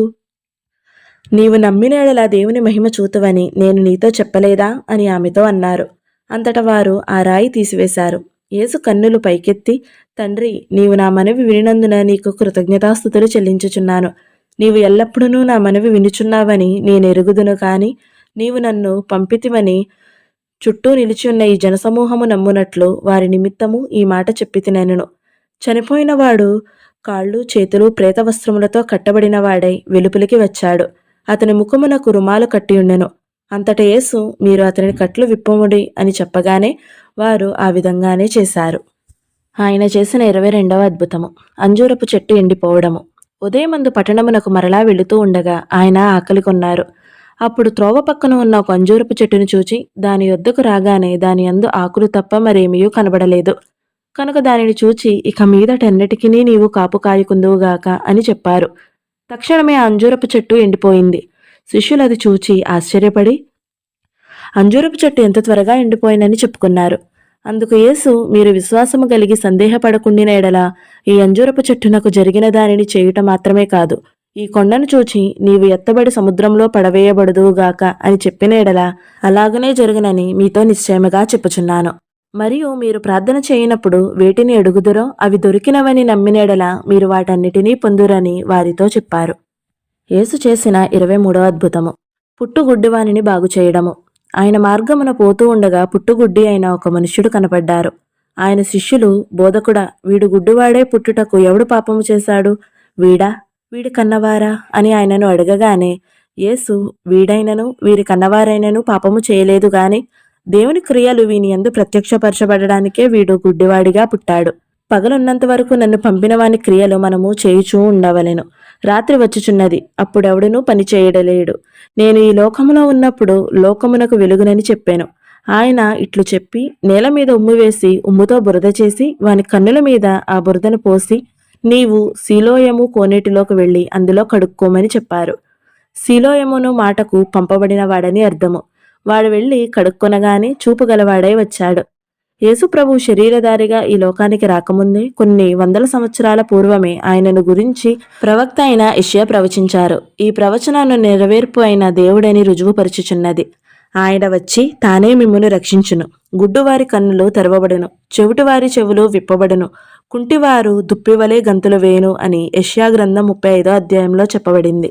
నీవు నమ్మిన యెడల దేవుని మహిమ చూతువని నేను నీతో చెప్పలేదా అని ఆమెతో అన్నారు. అంతట వారు ఆ రాయి తీసివేశారు. యేసు కన్నులు పైకెత్తి, తండ్రి, నీవు నా మనవి వినినందున నీకు కృతజ్ఞతాస్తుతులు చెల్లించుచున్నాను. నీవు ఎల్లప్పుడూ నా మనవి వినుచున్నావని నేనెరుగుదును. కాని నీవు నన్ను పంపితివని చుట్టూ నిలిచియున్న ఈ జనసమూహము నమ్మునట్లు వారి నిమిత్తము ఈ మాట చెప్పితినెను. చనిపోయినవాడు కాళ్ళు చేతులు ప్రేతవస్త్రములతో కట్టబడినవాడై వెలుపలికి వచ్చాడు. అతని ముఖమునకు రుమాలు కట్టియుండెను. అంతట యేసు, మీరు అతని కట్లు విప్పముడి అని చెప్పగానే వారు ఆ విధంగానే చేశారు. ఆయన చేసిన 22వ అద్భుతము. అంజూరపు చెట్టు ఎండిపోవడము. ఉదయమందు పట్టణమునకు మరలా వెళుతూ ఉండగా ఆయన ఆకలి కొన్నారు. అప్పుడు త్రోవ పక్కన ఉన్న ఒక అంజూరపు చెట్టును చూచి దాని యొద్దకు రాగానే దాని యందు ఆకులు తప్ప మరేమీయూ కనబడలేదు. కనుక దానిని చూచి, ఇక మీదటెన్నటికీ నీవు కాపు కాయకుందువుగాక అని చెప్పారు. తక్షణమే ఆ అంజూరపు చెట్టు ఎండిపోయింది. శిష్యులు అది చూచి ఆశ్చర్యపడి, అంజూరపు చెట్టు ఎంత త్వరగా ఎండిపోయినని చెప్పుకున్నారు. అందుకు యేసు, మీరు విశ్వాసము కలిగి సందేహపడకుండిన ఎడల ఈ అంజూరపు చెట్టునకు జరిగిన దానిని చేయుట మాత్రమే కాదు, ఈ కొండను చూచి నీవు ఎత్తబడి సముద్రంలో పడవేయబడుదువుగాక అని చెప్పిన ఎడల అలాగనే జరుగునని మీతో నిశ్చయముగా చెప్పుచున్నాను. మరియు మీరు ప్రార్థన చేయనప్పుడు వేటిని అడుగుదురో అవి దొరికినవని నమ్మిన ఎడల మీరు వాటన్నిటినీ పొందురని వారితో చెప్పారు. యేసు చేసిన 23వ అద్భుతము. పుట్టుగుడ్డివానిని బాగుచేయడము. ఆయన మార్గమున పోతూ ఉండగా పుట్టుగుడ్డి అయిన ఒక మనుష్యుడు కనపడ్డారు. ఆయన శిష్యులు, బోధకుడా, వీడు గుడ్డివాడే పుట్టుటకు ఎవడు పాపము చేశాడు, వీడా, వీడి కన్నవారా అని ఆయనను అడగగానే యేసు, వీడైనను వీరి కన్నవారైనను పాపము చేయలేదు గాని దేవుని క్రియలు వీని యందు ప్రత్యక్షపరచబడడానికే వీడు గుడ్డివాడిగా పుట్టాడు. పగలున్నంత వరకు నన్ను పంపిన వాని క్రియలు మనము చేయుచూ ఉండవలెను. రాత్రి వచ్చుచున్నది, అప్పుడెవడునూ పని చేయడలేడు. నేను ఈ లోకములో ఉన్నప్పుడు లోకమునకు వెలుగునని చెప్పాను. ఆయన ఇట్లు చెప్పి నేల మీద ఉమ్ము వేసి ఉమ్ముతో బురద చేసి వాని కన్నుల మీద ఆ బురదను పోసి, నీవు సీలోయము కోనేటిలోకి వెళ్ళి అందులో కడుక్కోమని చెప్పారు. సీలోయమును మాటకు పంపబడిన వాడని అర్థము. వాడు వెళ్లి కడుక్కొనగానే చూపు గలవాడై వచ్చాడు. యేసు ప్రభు శరీరధారిగా ఈ లోకానికి రాకముందే కొన్ని వందల సంవత్సరాల పూర్వమే ఆయనను గురించి ప్రవక్త అయిన యెషయా ప్రవచించారు. ఈ ప్రవచనాన్ని నెరవేర్పు అయిన దేవుడని రుజువుపరుచుచున్నది. ఆయన వచ్చి తానే మిమ్మును రక్షించును. గుడ్డువారి కన్నులు తెరవబడును, చెవిటివారి చెవులు విప్పబడును, కుంటివారు దుప్పివలే గంతులు వేయును అని యెషయా గ్రంథం 35వ అధ్యాయంలో చెప్పబడింది.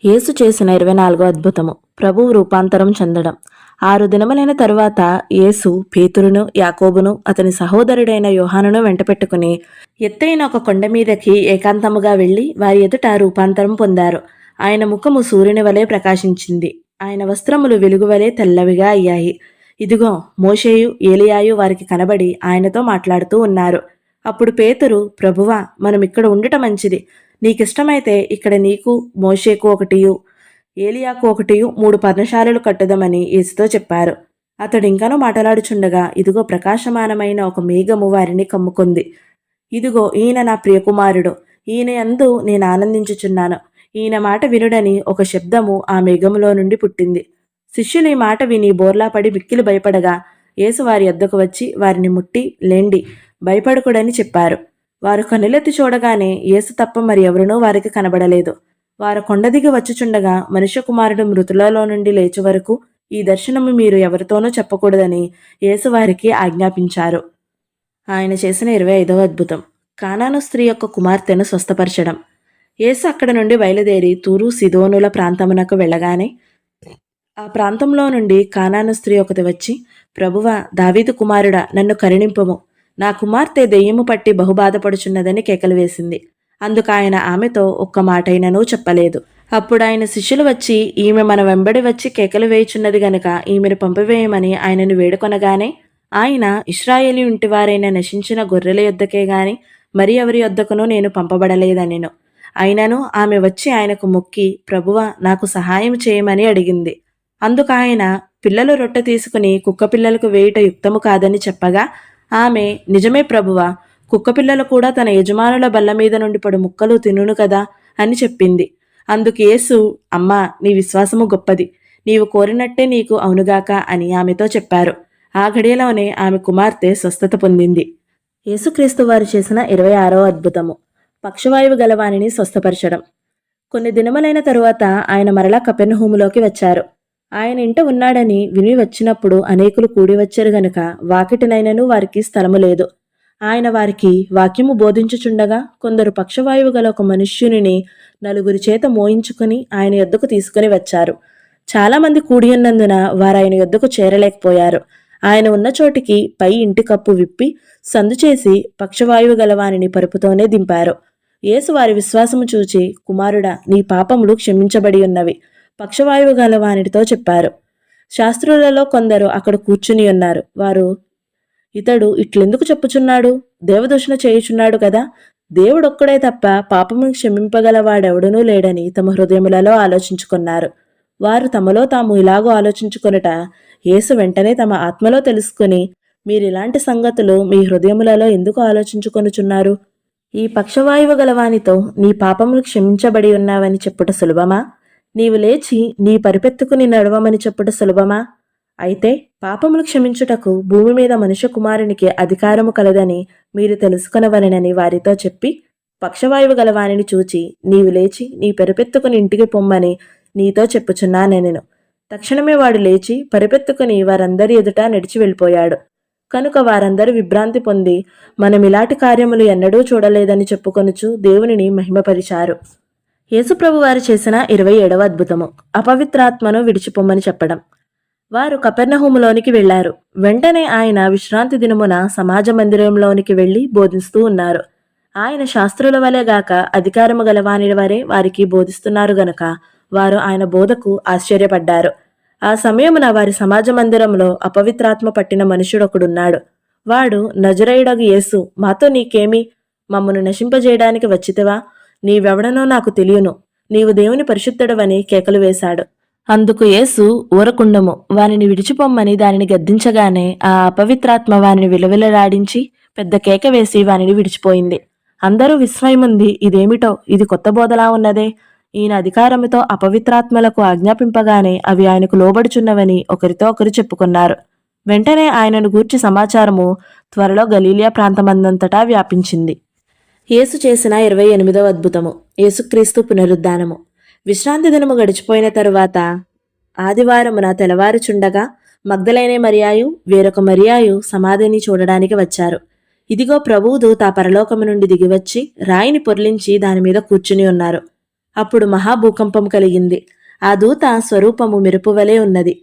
యేసు చేసిన 24వ అద్భుతము ప్రభువు రూపాంతరం చెందడం. 6 దినములైన తరువాత యేసు పేతురును, యాకోబును, అతని సహోదరుడైన యోహానును వెంటపెట్టుకుని ఎత్తైన ఒక కొండ మీదకి ఏకాంతముగా వెళ్లి వారి ఎదుట రూపాంతరం పొందారు. ఆయన ముఖము సూర్యుని వలె ప్రకాశించింది. ఆయన వస్త్రములు వెలుగువలే తెల్లవిగా అయ్యాయి. ఇదిగో మోషేయు ఏలియాయు వారికి కనబడి ఆయనతో మాట్లాడుతూ ఉన్నారు. అప్పుడు పేతురు, ప్రభువా, మనం ఇక్కడ ఉండుట మంచిది. నీకిష్టమైతే ఇక్కడ నీకు, మోషేకు ఒకటియు, ఏలియాకు ఒకటియు 3 పర్ణశాలలు కట్టుదామని యేసుతో చెప్పారు. అతడు ఇంకనూ మాట్లాడుచుండగా ఇదిగో ప్రకాశమానమైన ఒక మేఘము వారిని కమ్ముకుంది. ఇదిగో ఈయన నా ప్రియకుమారుడు, ఈయన యందు నేను ఆనందించుచున్నాను, ఈయన మాట వినుడని ఒక శబ్దము ఆ మేఘములో నుండి పుట్టింది. శిష్యులు ఈ మాట విని బోర్లాపడి మిక్కిలి భయపడగా యేసు వారి యొద్దకు వచ్చి వారిని ముట్టి, లేండి, భయపడకుడని చెప్పారు. వారు కనులెత్తి చూడగానే యేసు తప్ప మరి ఎవరునూ వారికి కనబడలేదు. వారు కొండ దిగి వచ్చుచుండగా మనుష్య కుమారుడు మృతులలో నుండి లేచి వరకు ఈ దర్శనము మీరు ఎవరితోనూ చెప్పకూడదని యేసు వారికి ఆజ్ఞాపించారు. ఆయన చేసిన 25వ అద్భుతం కానాను స్త్రీ యొక్క కుమార్తెను స్వస్థపరచడం. యేసు అక్కడ నుండి బయలుదేరి తూరు సిదోనుల ప్రాంతమునకు వెళ్ళగానే ఆ ప్రాంతంలో నుండి కానాను స్త్రీ ఒకటి వచ్చి, ప్రభువా, దావీదు కుమారుడా, నన్ను కరుణింపుము, నా కుమార్తె దెయ్యము పట్టి బహుబాధపడుచున్నదని కేకలు వేసింది. అందుకు ఆయన ఆమెతో ఒక్క మాటైననూ చెప్పలేదు. అప్పుడు ఆయన శిష్యులు వచ్చి, ఈమె మన వెంబడి వచ్చి కేకలు వేయుచున్నది గనుక ఈమెను పంపివేయమని ఆయనను వేడుకొనగానే ఆయన, ఇశ్రాయేలీ ఇంటివారైన నశించిన గొర్రెల యొద్దకే గాని మరి ఎవరి యొద్దకునూ నేను పంపబడలేదనెను. అయినను ఆమె వచ్చి ఆయనకు మొక్కి, ప్రభువా, నాకు సహాయం చేయమని అడిగింది. అందుకు ఆయన, పిల్లలు రొట్టె తీసుకుని కుక్క పిల్లలకు వేయుట యుక్తము కాదని చెప్పగా ఆమె, నిజమే ప్రభువా, కుక్కపిల్లలు కూడా తన యజమానుల బల్ల మీద నుండి పడు ముక్కలు తినును కదా అని చెప్పింది. అందుకు యేసు, అమ్మా, నీ విశ్వాసము గొప్పది, నీవు కోరినట్టే నీకు అవునుగాక అని ఆమెతో చెప్పారు. ఆ ఘడియలోనే ఆమె కుమార్తె స్వస్థత పొందింది. యేసుక్రీస్తు వారు చేసిన 26వ అద్భుతము పక్షవాయువు గలవానిని స్వస్థపరచడం. కొన్ని దినములైన తరువాత ఆయన మరలా కపెర్నహూములోకి వచ్చారు. ఆయన ఇంట ఉన్నాడని విని వచ్చినప్పుడు అనేకులు కూడి వచ్చారు గనుక వాకిటినైనను వారికి స్థలము లేదు. ఆయన వారికి వాక్యము బోధించుచుండగా కొందరు పక్షవాయువు గల ఒక మనుష్యునిని 4 చేత మోయించుకుని ఆయన యొద్దకు తీసుకుని వచ్చారు. చాలామంది కూడి ఉన్నందున వారు ఆయన యొద్దకు చేరలేకపోయారు. ఆయన ఉన్న చోటికి పై ఇంటి కప్పు విప్పి సందు చేసి పక్షవాయువు గలవానిని పరుపుతోనే దింపారు. యేసు వారి విశ్వాసము చూచి, కుమారుడా, నీ పాపములు క్షమించబడి ఉన్నవి, పక్షవాయువు గలవానితో చెప్పారు. శాస్త్రులలో కొందరు అక్కడ కూర్చుని ఉన్నారు. వారు, ఇతడు ఇట్లెందుకు చెప్పుచున్నాడు? దేవదూషణ చేయుచున్నాడు కదా. దేవుడొక్కడే తప్ప పాపమును క్షమింపగలవాడెవడనూ లేడని తమ హృదయములలో ఆలోచించుకున్నారు. వారు తమలో తాము ఇలాగో ఆలోచించుకొనుట యేసు వెంటనే తమ ఆత్మలో తెలుసుకుని, మీరిలాంటి సంగతులు మీ హృదయములలో ఎందుకు ఆలోచించుకొనుచున్నారు? ఈ పక్షవాయువు గలవానితో నీ పాపములు క్షమించబడి ఉన్నావని చెప్పుట సులభమా? నీవు లేచి నీ పరిపెత్తుకుని నడవమని చెప్పుట సులభమా? అయితే పాపములు క్షమించుటకు భూమి మీద మనుష్య కుమారునికి అధికారము కలదని మీరు తెలుసుకొనవలెనని వారితో చెప్పి, పక్షవాయువు గలవానిని చూచి, నీవు లేచి నీ పరిపెత్తుకుని ఇంటికి పొమ్మని నీతో చెప్పుచున్నానెనెను. తక్షణమే వాడు లేచి పరిపెత్తుకుని వారందరి ఎదుట నడిచి వెళ్ళిపోయాడు. కనుక వారందరూ విభ్రాంతి పొంది, మనమిలాంటి కార్యములు ఎన్నడూ చూడలేదని చెప్పుకొనుచు దేవునిని మహిమపరిచారు. యేసుప్రభు వారు చేసిన 27వ అద్భుతము అపవిత్రాత్మను విడిచిపొమ్మని చెప్పడం. వారు కపెర్నహూములోనికి వెళ్లారు. వెంటనే ఆయన విశ్రాంతి దినమున సమాజ మందిరంలోనికి వెళ్లి బోధిస్తూ ఉన్నారు. ఆయన శాస్త్రుల వలె గాక అధికారము గలవాని వరే వారికి బోధిస్తున్నారు గనక వారు ఆయన బోధకు ఆశ్చర్యపడ్డారు. ఆ సమయమున వారి సమాజ మందిరంలో అపవిత్రాత్మ పట్టిన మనుషుడొకడున్నాడు. వాడు, నజరేయుడగు యేసు, మాతో నీకేమి? మమ్మను నశింపజేయడానికి వచ్చితివా? నీవెవడనో నాకు తెలియను, నీవు దేవుని పరిశుద్ధుడవని కేకలు వేశాడు. అందుకు యేసు, ఊరకుండము, వానిని విడిచిపొమ్మని దానిని గద్దించగానే ఆ అపవిత్రాత్మ వానిని విలవిలలాడించి పెద్ద కేక వేసి వానిని విడిచిపోయింది. అందరూ విస్మయముంది, ఇదేమిటో, ఇది కొత్త బోధలా ఉన్నదే, ఈయన అధికారముతో అపవిత్రాత్మలకు ఆజ్ఞాపింపగానే అవి ఆయనకు లోబడుచున్నవని ఒకరితో ఒకరు చెప్పుకున్నారు. వెంటనే ఆయనను గూర్చి సమాచారము త్వరలో గలీలియా ప్రాంతమందంతటా వ్యాపించింది. యేసు చేసిన 28వ అద్భుతము, యేసుక్రీస్తు పునరుద్ధానము. విశ్రాంతి దినము గడిచిపోయిన తరువాత ఆదివారమున తెల్లవారుచుండగా మగ్దలైనే మరియాయు వేరొక మరియాయు సమాధిని చూడడానికి వచ్చారు. ఇదిగో ప్రభువు దూత పరలోకము నుండి దిగివచ్చి రాయిని పొర్లించి దానిమీద కూర్చుని ఉన్నారు. అప్పుడు మహాభూకంపం కలిగింది. ఆ దూత స్వరూపము మెరుపువలే ఉన్నది.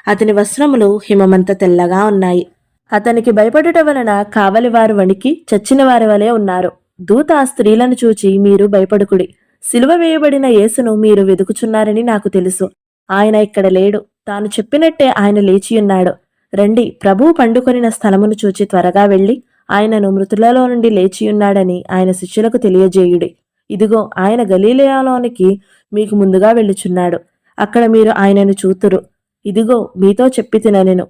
అతని వస్త్రములు హిమమంత తెల్లగా ఉన్నాయి. అతనికి భయపడుట వలన కావలివారు వణికి చచ్చిన వారి వలె ఉన్నారు. దూత ఆ స్త్రీలను చూచి, మీరు భయపడుకుడి, సిలువ వేయబడిన యేసును మీరు వెదుకుచున్నారని నాకు తెలుసు. ఆయన ఇక్కడ లేడు, తాను చెప్పినట్టే ఆయన లేచియున్నాడు. రండి, ప్రభువు పండుకొనిన స్థలమును చూచి త్వరగా వెళ్ళి ఆయనను మృతులలో నుండి లేచియున్నాడని ఆయన శిష్యులకు తెలియజేయుడి. ఇదిగో ఆయన గలీలయలోనికి మీకు ముందుగా వెళ్ళుచున్నాడు. అక్కడ మీరు ఆయనను చూతురు. ఇదిగో మీతో చెప్పి తిననెను.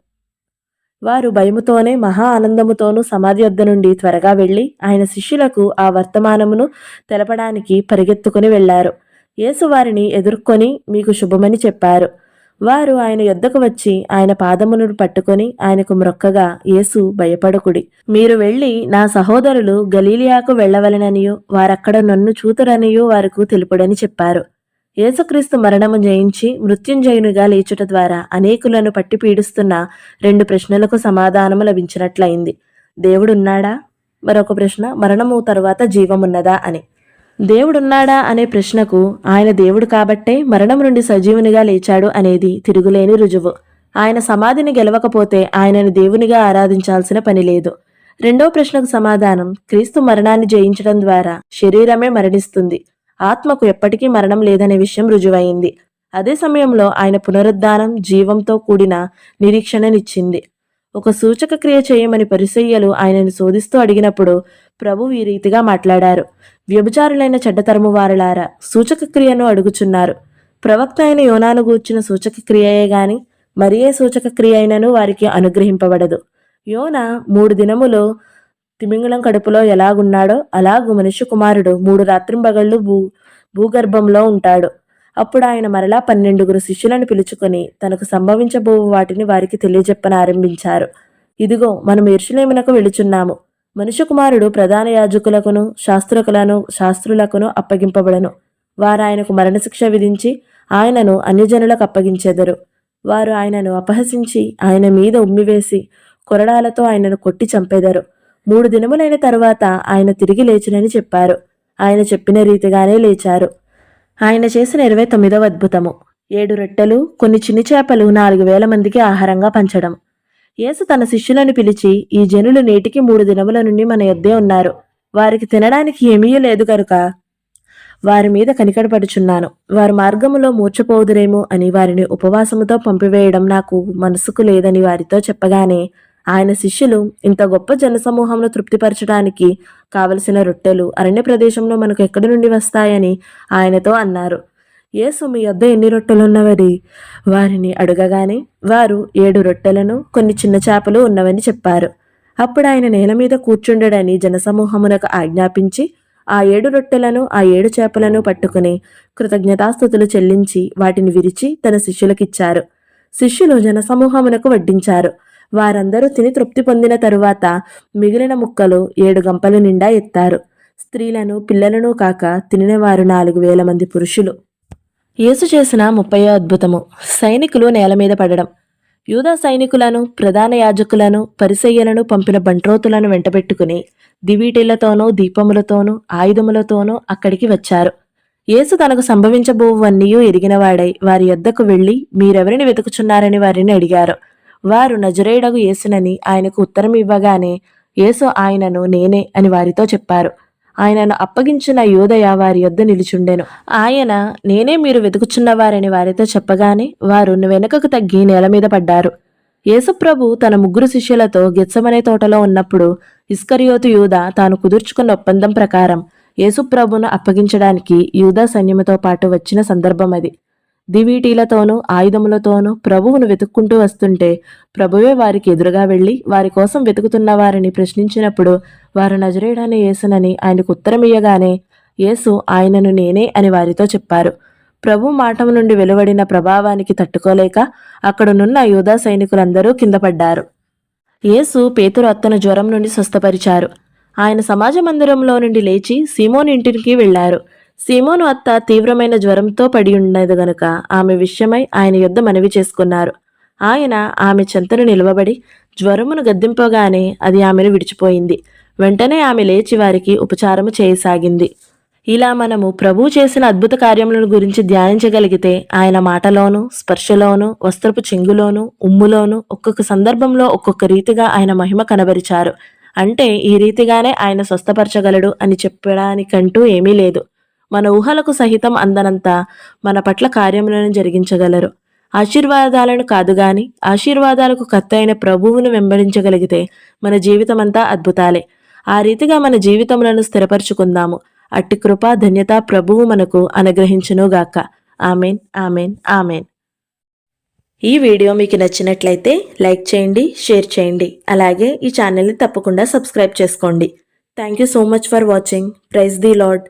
వారు భయముతోనే మహా ఆనందముతోనూ సమాధి వద్ద నుండి త్వరగా వెళ్ళి ఆయన శిష్యులకు ఆ వర్తమానమును తెలపడానికి పరిగెత్తుకుని వెళ్లారు. యేసు వారిని ఎదుర్కొని మీకు శుభమని చెప్పారు. వారు ఆయన యొద్దకు వచ్చి ఆయన పాదమును పట్టుకొని ఆయనకు మ్రొక్కగా, యేసు భయపడకుడి, మీరు వెళ్ళి నా సహోదరులు గలీలియాకు వెళ్ళవలెననియు వారక్కడ నన్ను చూతురనియు వారికి తెలుపుడని చెప్పారు. యేసుక్రీస్తు మరణము జయించి మృత్యుంజయునిగా లేచుట ద్వారా అనేకులను పట్టి పీడిస్తున్న 2 ప్రశ్నలకు సమాధానము లభించినట్లయింది. దేవుడున్నాడా? మరొక ప్రశ్న, మరణము తరువాత జీవమున్నదా అని. దేవుడున్నాడా అనే ప్రశ్నకు ఆయన దేవుడు కాబట్టే మరణం నుండి సజీవునిగా లేచాడు అనేది తిరుగులేని రుజువు. ఆయన సమాధిని గెలవకపోతే ఆయనను దేవునిగా ఆరాధించాల్సిన పని లేదు. రెండో ప్రశ్నకు సమాధానం, క్రీస్తు మరణాన్ని జయించడం ద్వారా శరీరమే మరణిస్తుంది, ఆత్మకు ఎప్పటికీ మరణం లేదనే విషయం రుజువైంది. అదే సమయంలో ఆయన పునరుద్ధానం జీవంతో కూడిన నిరీక్షణనిచ్చింది. ఒక సూచక క్రియ చేయమని పరిసయ్యులు ఆయనను శోధిస్తూ అడిగినప్పుడు ప్రభువు ఈ రీతిగా మాట్లాడారు. వ్యభిచారులైన చెడ్డతరము వారలారా, సూచక క్రియను అడుగుచున్నారు. ప్రవక్త అయిన యోనాను గూర్చిన సూచక క్రియయే గాని మరి ఏ సూచక క్రియ అయినను వారికి అనుగ్రహింపబడదు. యోనా 3 దినములు తిమింగళం కడుపులో ఎలాగున్నాడో అలాగు మనుష్య కుమారుడు 3 రాత్రింబగళ్ళు భూగర్భంలో ఉంటాడు. అప్పుడు ఆయన మరలా 12 శిష్యులను పిలుచుకొని తనకు సంభవించబోవు వాటిని వారికి తెలియజెప్పనారంభించారు. ఇదిగో మనం యెరూషలేమునకు వెళుచున్నాము. మనుష్య కుమారుడు ప్రధాన యాజకులకును శాస్త్రులకును అప్పగింపబడను. వారు ఆయనకు మరణశిక్ష విధించి ఆయనను అన్యజనులకు అప్పగించెదరు. వారు ఆయనను అపహసించి ఆయన మీద ఉమ్మివేసి కొరడాలతో ఆయనను కొట్టి చంపెదరు. 3 దినములైన తరువాత ఆయన తిరిగి లేచునని చెప్పారు. ఆయన చెప్పిన రీతిగానే లేచారు. ఆయన చేసిన 29వ అద్భుతము, 7 రొట్టెలు కొన్ని చిన్ని చేపలు 4,000 మందికి ఆహారంగా పంచడం. యేసు తన శిష్యులను పిలిచి, ఈ జనులు నేటికి 3 దినముల నుండి మన యొద్దే ఉన్నారు. వారికి తినడానికి ఏమీ లేదు కనుక వారి మీద కనికరపడుచున్నాను. వారు మార్గములో మూర్ఛపోదురేమో అని వారిని ఉపవాసముతో పంపివేయడం నాకు మనసుకు లేదని వారితో చెప్పగానే ఆయన శిష్యులు, ఇంత గొప్ప జనసమూహంను తృప్తిపరచడానికి కావలసిన రొట్టెలు అరణ్య ప్రదేశంలో మనకు ఎక్కడి నుండి వస్తాయని ఆయనతో అన్నారు. యేసు, మీ యొద్ద ఎన్ని రొట్టెలున్నవని వారిని అడగగానే వారు 7 రొట్టెలను కొన్ని చిన్న చేపలు ఉన్నవని చెప్పారు. అప్పుడు ఆయన నేల మీద కూర్చుండడని జనసమూహమునకు ఆజ్ఞాపించి ఆ 7 రొట్టెలను ఆ 7 చేపలను పట్టుకుని కృతజ్ఞతాస్తుతులు చెల్లించి వాటిని విరిచి తన శిష్యులకిచ్చారు. శిష్యులు జనసమూహమునకు వడ్డించారు. వారందరూ తిని తృప్తి పొందిన తరువాత మిగిలిన ముక్కలు 7 గంపల నిండా ఎత్తారు. స్త్రీలను పిల్లలను కాక తినినవారు 4,000 మంది పురుషులు. యేసు చేసిన 30వ అద్భుతము, సైనికులు నేల మీద పడడం. యూదా సైనికులను, ప్రధాన యాజకులను, పరిసయ్యులను పంపిన బంట్రోతులను వెంటబెట్టుకుని దివీటిళ్లతోనూ దీపములతోనూ ఆయుధములతోనూ అక్కడికి వచ్చారు. యేసు తనకు సంభవించబోవన్నీయూ ఎరిగినవాడై వారి యొద్దకు వెళ్లి, మీరెవరిని వెతుకుచున్నారని వారిని అడిగారు. వారు నజరేయుడగు యేసునని ఆయనకు ఉత్తరం ఇవ్వగానే యేసు ఆయనను నేనే అని వారితో చెప్పారు. ఆయనను అప్పగించిన యూదయ వారి యొద్ద నిలుచుండెను. ఆయన నేనే మీరు వెతుకుచున్నవారని వారితో చెప్పగానే వారు వెనుకకు తగ్గి నేల మీద పడ్డారు. యేసుప్రభు తన 3 శిష్యులతో గెత్సెమనే తోటలో ఉన్నప్పుడు ఇస్కరియోతు యూదా తాను కుదుర్చుకున్న ఒప్పందం ప్రకారం యేసుప్రభును అప్పగించడానికి యూదా సైన్యముతో పాటు వచ్చిన సందర్భం అది. దివీటీలతోనూ ఆయుధములతోనూ ప్రభువును వెతుక్కుంటూ వస్తుంటే ప్రభువే వారికి ఎదురుగా వెళ్లి వారి కోసం వెతుకుతున్న వారిని ప్రశ్నించినప్పుడు వారు నజరేయుడైన యేసునని ఆయనకు ఉత్తరమియ్యగానే యేసు ఆయనను నేనే అని వారితో చెప్పారు. ప్రభు మాట నుండి వెలువడిన ప్రభావానికి తట్టుకోలేక అక్కడనున్న యూదా సైనికులందరూ కింద పడ్డారు. యేసు పేతురు అత్తను జ్వరం నుండి స్వస్థపరిచారు. ఆయన సమాజ మందిరంలో నుండి లేచి సీమోను ఇంటికి వెళ్లారు. సీమోను అత్త తీవ్రమైన జ్వరంతో పడి ఉన్నది గనుక ఆమె విషయమై ఆయన యొద్ద మనవి చేసుకున్నారు. ఆయన ఆమె చెంతను నిలవబడి జ్వరమును గద్దింపగానే అది ఆమెను విడిచిపోయింది. వెంటనే ఆమె లేచి వారికి ఉపచారము చేయసాగింది. ఇలా మనము ప్రభువు చేసిన అద్భుత కార్యములను గురించి ధ్యానించగలిగితే ఆయన మాటలోను, స్పర్శలోను, వస్త్రపు చెంగులోను, ఉమ్ములోను ఒక్కొక్క సందర్భంలో ఒక్కొక్క రీతిగా ఆయన మహిమ కనబరిచారు. అంటే ఈ రీతిగానే ఆయన స్వస్థపరచగలడు అని చెప్పడానికంటూ ఏమీ లేదు. మన ఊహలకు సహితం అందనంత మన పట్ల కార్యములను జరిగించగలరు. ఆశీర్వాదాలను కాదు గాని ఆశీర్వాదాలకు కర్త అయిన ప్రభువును వెంబడించగలిగితే మన జీవితమంతా అద్భుతాలే. ఆ రీతిగా మన జీవితములను స్థిరపరచుకుందాము. అట్టి కృప ధన్యత ప్రభువు మనకు అనుగ్రహించునుగాక. Amen, amen, amen. ఈ వీడియో మీకు నచ్చినట్లయితే లైక్ చేయండి, షేర్ చేయండి. అలాగే ఈ ఛానల్ని తప్పకుండా సబ్స్క్రైబ్ చేసుకోండి. Thank you so much for watching. Praise the lord.